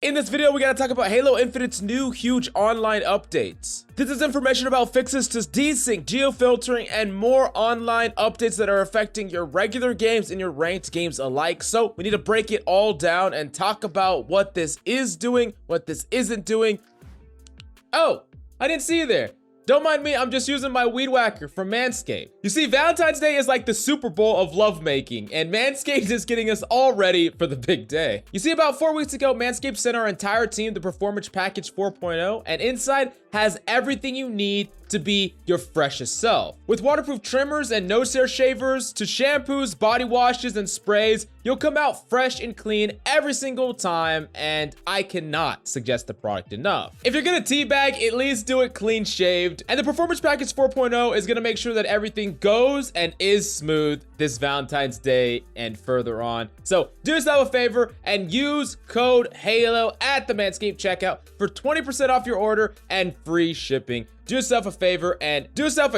In this video, we gotta talk about Halo Infinite's new huge online updates. This is information about fixes to desync, geofiltering, and more online updates that are affecting your regular games and your ranked games alike. So we need to break it all down and talk about what this is doing, what this isn't doing. Oh, I didn't see you there. Don't mind me, I'm just using my weed whacker from Manscaped. You see, Valentine's Day is like the Super Bowl of lovemaking, and Manscaped is getting us all ready for the big day. You see, about 4 weeks ago, Manscaped sent our entire team the Performance Package 4.0, and inside has everything you need to be your freshest self. With waterproof trimmers and no-hair shavers to shampoos, body washes, and sprays, you'll come out fresh and clean every single time, and I cannot suggest the product enough. If you're gonna teabag, at least do it clean shaved. And the Performance Package 4.0 is gonna make sure that everything goes and is smooth this Valentine's Day and further on. So do yourself a favor and use code HALO at the Manscaped checkout for 20% off your order and free shipping. Do yourself a favor and do yourself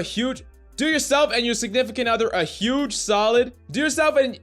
and your significant other a huge solid. Do yourself and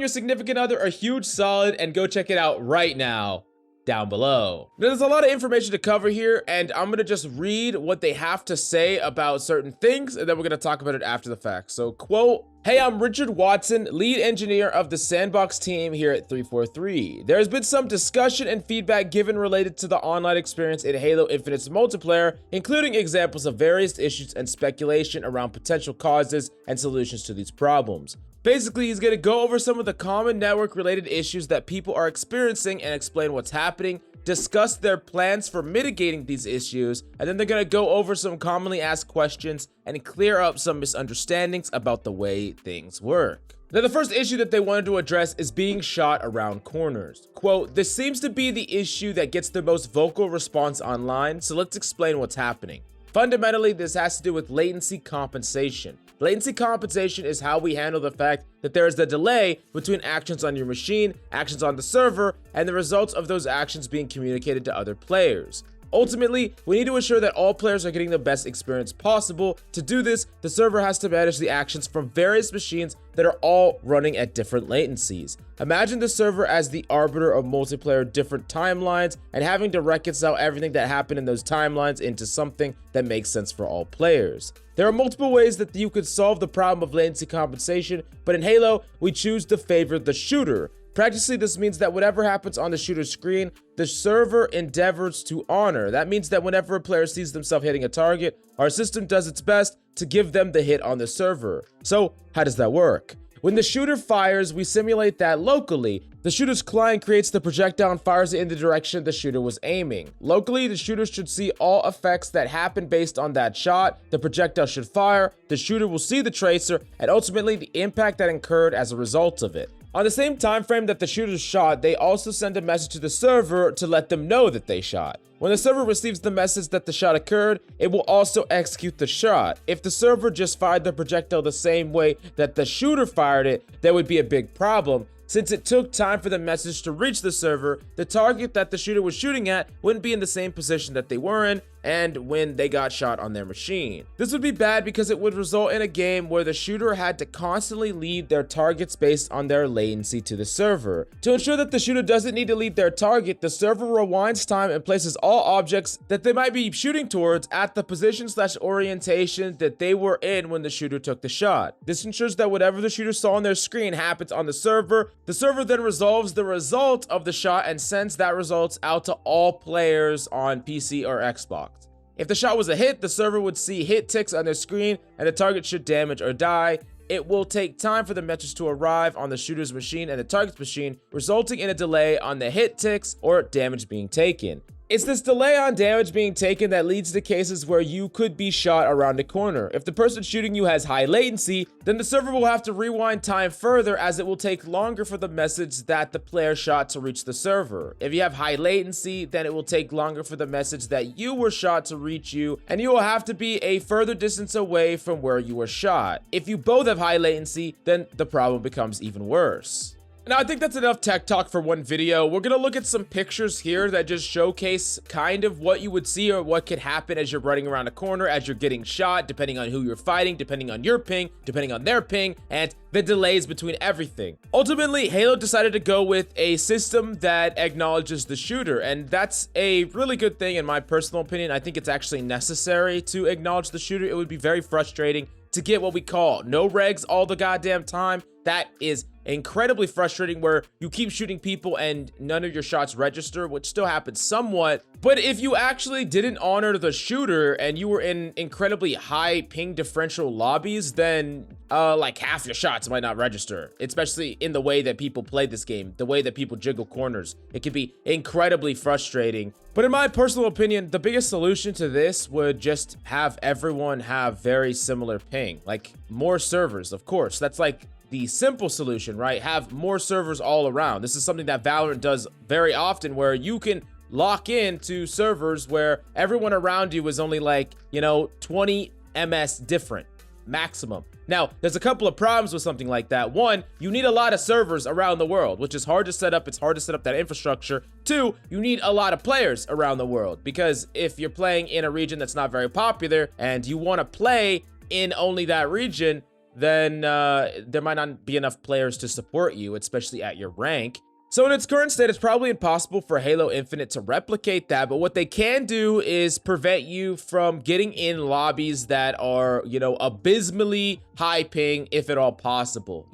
your significant other a huge solid and go check it out right now down below. Now, there's a lot of information to cover here, and I'm gonna just read what they have to say about certain things, and then we're gonna talk about it after the fact. So, quote, "Hey, I'm Richard Watson, lead engineer of the Sandbox team here at 343. There has been some discussion and feedback given related to the online experience in Halo Infinite's multiplayer, including examples of various issues and speculation around potential causes and solutions to these problems." Basically, he's going to go over some of the common network-related issues that people are experiencing and explain what's happening, discuss their plans for mitigating these issues, and then they're going to go over some commonly asked questions and clear up some misunderstandings about the way things work. Now, the first issue that they wanted to address is being shot around corners. Quote, "This seems to be the issue that gets the most vocal response online, so let's explain what's happening. Fundamentally, this has to do with latency compensation. Latency compensation is how we handle the fact that there is a delay between actions on your machine, actions on the server, and the results of those actions being communicated to other players. Ultimately, we need to ensure that all players are getting the best experience possible. To do this, the server has to manage the actions from various machines that are all running at different latencies. Imagine the server as the arbiter of multiplayer different timelines and having to reconcile everything that happened in those timelines into something that makes sense for all players. There are multiple ways that you could solve the problem of latency compensation, but in Halo, we choose to favor the shooter. Practically, this means that whatever happens on the shooter's screen, the server endeavors to honor. That means that whenever a player sees themselves hitting a target, our system does its best to give them the hit on the server. So, how does that work? When the shooter fires, we simulate that locally. The shooter's client creates the projectile and fires it in the direction the shooter was aiming. Locally, the shooter should see all effects that happen based on that shot. The projectile should fire, the shooter will see the tracer, and ultimately the impact that incurred as a result of it. On the same time frame that the shooter shot, they also send a message to the server to let them know that they shot. When the server receives the message that the shot occurred, it will also execute the shot. If the server just fired the projectile the same way that the shooter fired it, there would be a big problem. Since it took time for the message to reach the server, the target that the shooter was shooting at wouldn't be in the same position that they were in and when they got shot on their machine. This would be bad because it would result in a game where the shooter had to constantly lead their targets based on their latency to the server. To ensure that the shooter doesn't need to lead their target, the server rewinds time and places all objects that they might be shooting towards at the position/orientation that they were in when the shooter took the shot. This ensures that whatever the shooter saw on their screen happens on the server. The server then resolves the result of the shot and sends that result out to all players on PC or Xbox. If the shot was a hit, the server would see hit ticks on their screen and the target should damage or die. It will take time for the message to arrive on the shooter's machine and the target's machine, resulting in a delay on the hit ticks or damage being taken. It's this delay on damage being taken that leads to cases where you could be shot around a corner. If the person shooting you has high latency, then the server will have to rewind time further as it will take longer for the message that the player shot to reach the server. If you have high latency, then it will take longer for the message that you were shot to reach you, and you will have to be a further distance away from where you were shot. If you both have high latency, then the problem becomes even worse. Now, I think that's enough tech talk for one video. We're gonna look at some pictures here that just showcase kind of what you would see or what could happen as you're running around a corner, as you're getting shot, depending on who you're fighting, depending on your ping, depending on their ping, and the delays between everything. Ultimately, Halo decided to go with a system that acknowledges the shooter, and that's a really good thing in my personal opinion. I think it's actually necessary to acknowledge the shooter. It would be very frustrating to get what we call no regs all the goddamn time. That is incredibly frustrating, where you keep shooting people and none of your shots register, which still happens somewhat. But if you actually didn't honor the shooter and you were in incredibly high ping differential lobbies, then like half your shots might not register, especially in the way that people play this game, the way that people jiggle corners. It can be incredibly frustrating. But in my personal opinion, the biggest solution to this would just have everyone have very similar ping, like more servers, of course. That's like the simple solution, right? Have more servers all around. This is something that Valorant does very often, where you can lock into servers where everyone around you is only like, 20 ms different maximum. Now, there's a couple of problems with something like that. One, you need a lot of servers around the world, which is hard to set up. It's hard to set up that infrastructure. Two, you need a lot of players around the world, because if you're playing in a region that's not very popular and you want to play in only that region, then there might not be enough players to support you, especially at your rank. So in its current state, it's probably impossible for Halo Infinite to replicate that, but what they can do is prevent you from getting in lobbies that are, abysmally high ping, if at all possible.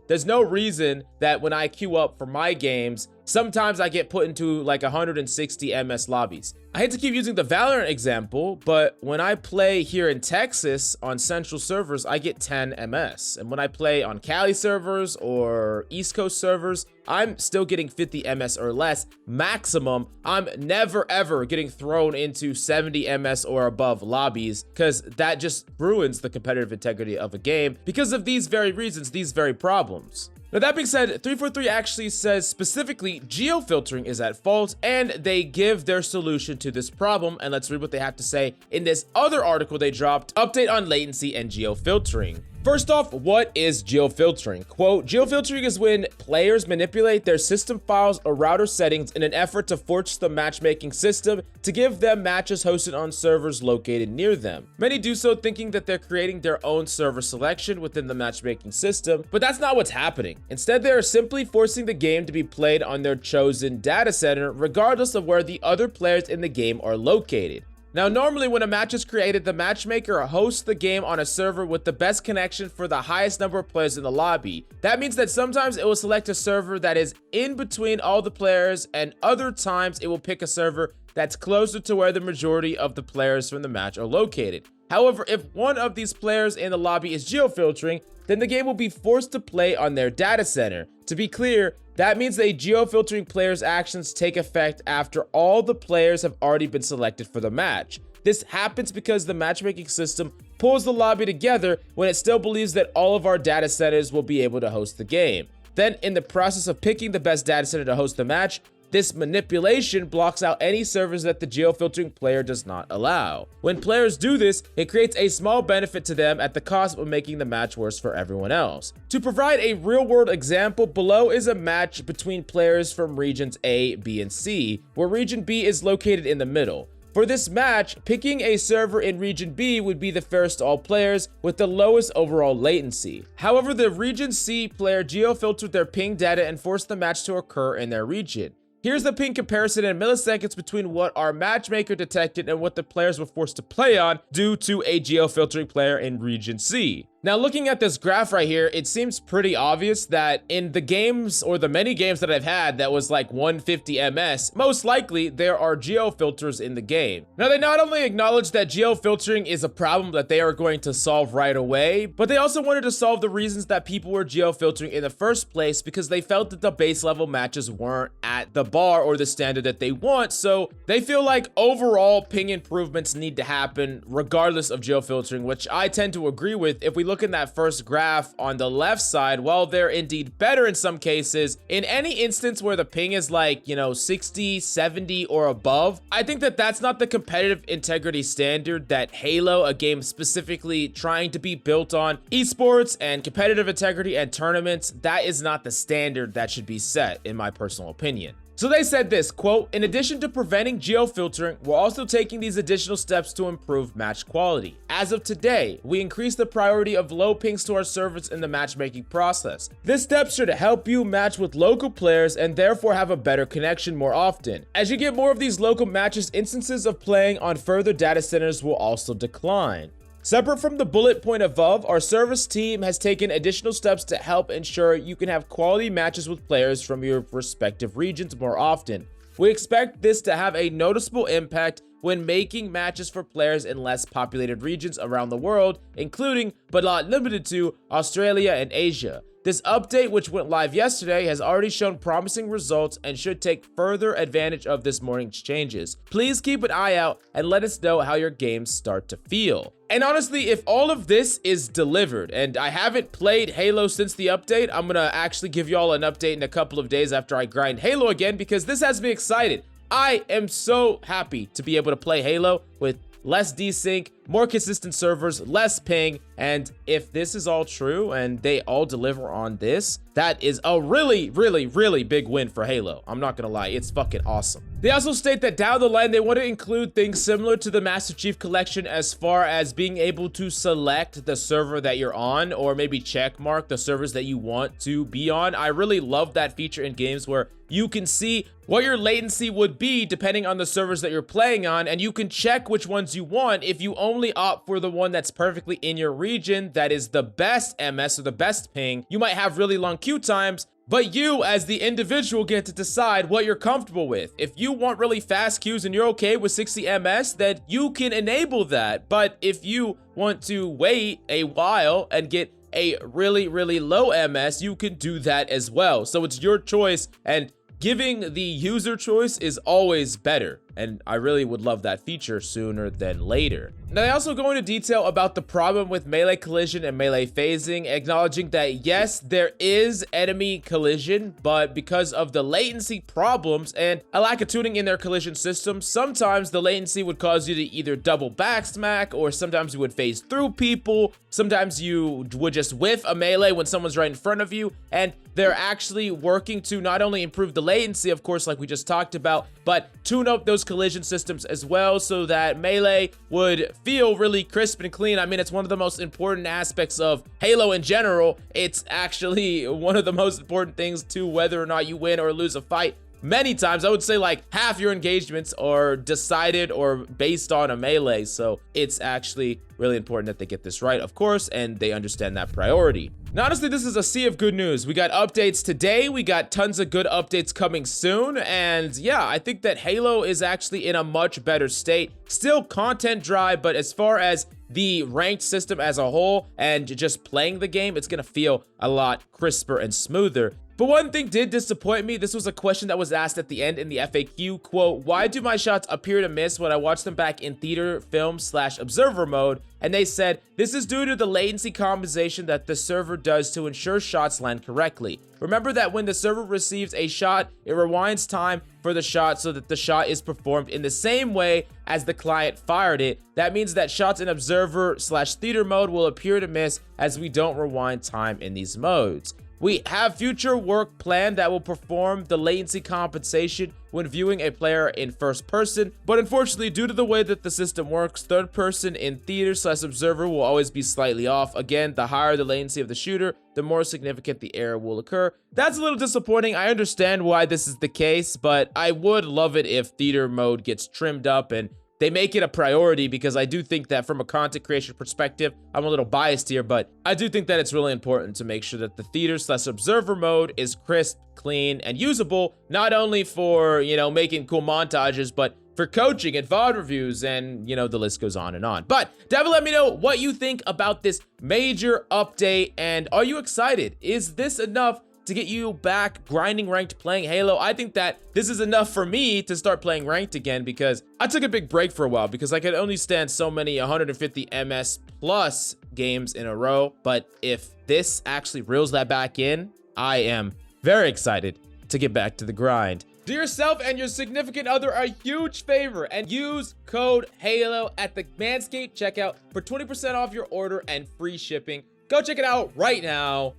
There's no reason that when I queue up for my games, sometimes I get put into like 160 ms lobbies. I hate to keep using the Valorant example, but when I play here in Texas on central servers, I get 10 ms. And when I play on Cali servers or East Coast servers, I'm still getting 50 ms or less maximum. I'm never ever getting thrown into 70 ms or above lobbies, because that just ruins the competitive integrity of a game because of these very reasons, these very problems. Now, that being said, 343 actually says specifically geofiltering is at fault, and they give their solution to this problem. And let's read what they have to say in this other article they dropped, Update on Latency and Geofiltering. First off, what is geofiltering? Quote, geofiltering is when players manipulate their system files or router settings in an effort to force the matchmaking system to give them matches hosted on servers located near them. Many do so thinking that they're creating their own server selection within the matchmaking system, but that's not what's happening. Instead, they are simply forcing the game to be played on their chosen data center, regardless of where the other players in the game are located. Now, normally when a match is created, the matchmaker hosts the game on a server with the best connection for the highest number of players in the lobby. That means that sometimes it will select a server that is in between all the players, and other times it will pick a server that's closer to where the majority of the players from the match are located. However, if one of these players in the lobby is geofiltering, then the game will be forced to play on their data center. To be clear, that means that a geofiltering player's actions take effect after all the players have already been selected for the match. This happens because the matchmaking system pulls the lobby together when it still believes that all of our data centers will be able to host the game. Then, in the process of picking the best data center to host the match, this manipulation blocks out any servers that the geofiltering player does not allow. When players do this, it creates a small benefit to them at the cost of making the match worse for everyone else. To provide a real-world example, below is a match between players from regions A, B, and C, where region B is located in the middle. For this match, picking a server in region B would be the fairest to all players with the lowest overall latency. However, the region C player geofiltered their ping data and forced the match to occur in their region. Here's the ping comparison in milliseconds between what our matchmaker detected and what the players were forced to play on due to a geofiltering player in region C. Now, looking at this graph right here, it seems pretty obvious that in the games or the many games that I've had that was like 150 ms, most likely there are geofilters in the game. Now, they not only acknowledge that geofiltering is a problem that they are going to solve right away, but they also wanted to solve the reasons that people were geofiltering in the first place, because they felt that the base level matches weren't at the bar or the standard that they want. So they feel like overall ping improvements need to happen regardless of geofiltering, which I tend to agree with. If we look look in that first graph on the left side, while they're indeed better in some cases, in any instance where the ping is like, 60, 70 or above, I think that that's not the competitive integrity standard that Halo, a game specifically trying to be built on esports and competitive integrity and tournaments, that is not the standard that should be set, in my personal opinion. So they said this, quote, "In addition to preventing geofiltering, we're also taking these additional steps to improve match quality. As of today, we increase the priority of low pings to our servers in the matchmaking process. This step should help you match with local players and therefore have a better connection more often. As you get more of these local matches, instances of playing on further data centers will also decline. Separate from the bullet point above, our service team has taken additional steps to help ensure you can have quality matches with players from your respective regions more often. We expect this to have a noticeable impact when making matches for players in less populated regions around the world, including, but not limited to, Australia and Asia. This update, which went live yesterday, has already shown promising results and should take further advantage of this morning's changes. Please keep an eye out and let us know how your games start to feel." And honestly, if all of this is delivered, and I haven't played Halo since the update, I'm gonna actually give y'all an update in a couple of days after I grind Halo again, because this has me excited. I am so happy to be able to play Halo with less desync, more consistent servers, less ping, and if this is all true and they all deliver on this, that is a really, really, really big win for Halo. I'm not gonna lie, it's fucking awesome. They also state that down the line, they want to include things similar to the Master Chief Collection as far as being able to select the server that you're on, or maybe check mark the servers that you want to be on. I really love that feature in games where you can see what your latency would be depending on the servers that you're playing on, and you can check which ones you want. If you only opt for the one that's perfectly in your region, that is the best MS or the best ping, you might have really long queue times, but you as the individual get to decide what you're comfortable with. If you want really fast queues and you're okay with 60 MS, then you can enable that. But if you want to wait a while and get a really, really low MS, you can do that as well. So it's your choice, and giving the user choice is always better, and I really would love that feature sooner than later. Now, they also go into detail about the problem with melee collision and melee phasing, acknowledging that yes, there is enemy collision, but because of the latency problems and a lack of tuning in their collision system, sometimes the latency would cause you to either double back smack, or sometimes you would phase through people, sometimes you would just whiff a melee when someone's right in front of you, and they're actually working to not only improve the latency, of course, like we just talked about, but tune up those collision systems as well so that melee would feel really crisp and clean. I mean, it's one of the most important aspects of Halo in general. It's actually one of the most important things to whether or not you win or lose a fight. Many times, I would say like half your engagements are decided or based on a melee. So it's actually really important that they get this right, of course, and they understand that priority. Now, honestly, this is a sea of good news. We got updates today. We got tons of good updates coming soon. And yeah, I think that Halo is actually in a much better state. Still content dry, but as far as the ranked system as a whole and just playing the game, it's gonna feel a lot crisper and smoother. But one thing did disappoint me. This was a question that was asked at the end in the FAQ, quote, "Why do my shots appear to miss when I watch them back in theater, film / observer mode?" And they said, "This is due to the latency compensation that the server does to ensure shots land correctly. Remember that when the server receives a shot, it rewinds time for the shot so that the shot is performed in the same way as the client fired it. That means that shots in observer / theater mode will appear to miss as we don't rewind time in these modes. We have future work planned that will perform the latency compensation when viewing a player in first person, but unfortunately, due to the way that the system works, third person in theater / observer will always be slightly off. Again, the higher the latency of the shooter, the more significant the error will occur." That's a little disappointing. I understand why this is the case, but I would love it if theater mode gets trimmed up and they make it a priority, because I do think that from a content creation perspective, I'm a little biased here, but I do think that it's really important to make sure that the theater / observer mode is crisp, clean, and usable, not only for, making cool montages, but for coaching and VOD reviews, and, the list goes on and on. But definitely let me know what you think about this major update, and are you excited? Is this enough to get you back grinding ranked playing Halo. I think that this is enough for me to start playing ranked again, because I took a big break for a while because I could only stand so many 150 MS plus games in a row. But if this actually reels that back in, I am very excited to get back to the grind. Do yourself and your significant other a huge favor and use code HALO at the Manscaped checkout for 20% off your order and free shipping. Go check it out right now,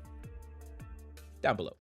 down below.